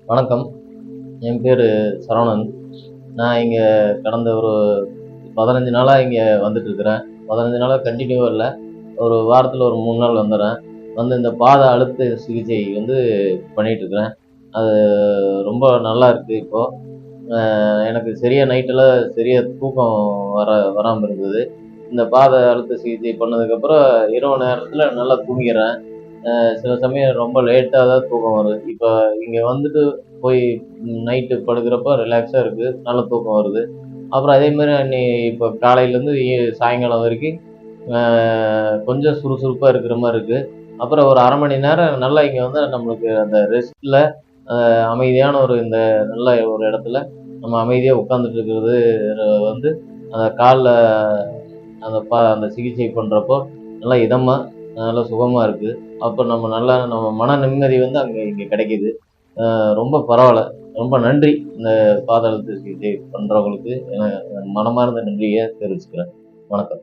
வணக்கம். என் பேரு சரவணன். நான் இங்க கடந்த ஒரு 15 நாளா இங்க வந்துட்டுருக்கிறேன். 15 நாளா கன்டினியூவா இல்ல. ஒரு வாரத்துல ஒரு 3 நாள் வந்துர்றேன். வந்து இந்த பாத அழுத்த சிகிச்சை பண்ணிட்டுருக்கிறேன். அது ரொம்ப நல்லா இருக்கு இப்போ. எனக்கு நைட்டெல்லாம் சரியா தூக்கம் வராம இருந்தது. இந்த பாத அழுத்த சிகிச்சை பண்ணதுக்கப்புறம் இரவு நேரத்துல நல்லா தூங்கிறேன். சில சமயம் ரொம்ப லேட்டா தான் தூக்கம் வரும். இப்ப இங்க வந்துட்டு போய் நைட்டு படுக்கிறப்ப ரிலாக்ஸா இருக்கு. நல்ல தூக்கம் வருது. அப்புறம் அதே மாரி இப்ப காலையிலேருந்து சாயங்காலம் வரைக்கும் அ கொஞ்சம் சுறுசுறுப்பா இருக்கிற மாரி இருக்கு. அப்புறம் ஒரு 1/2 மணி நேரம் நல்லா இங்க வந்து நம்மளுக்கு அந்த ரெஸ்ட்ல அமைதியான இந்த நல்ல ஒரு இடத்துல நம்ம அமைதியா உட்கார்ந்துட்டு இருக்கிறது வந்து அந்த கால்ல அந்த சிகிச்சை பண்றப்போ நல்லா இதமா, நல்லா சுகமா இருக்கு. அப்ப நம்ம மன நிம்மதி வந்து இங்க கிடைக்குது. ரொம்ப பரவால்ல. ரொம்ப நன்றி. இந்த பாத அழுத்த சிகிச்சை பண்றவங்களுக்கு மனமார்ந்த நன்றிய தெரிவிச்சுக்கிறேன். வணக்கம்.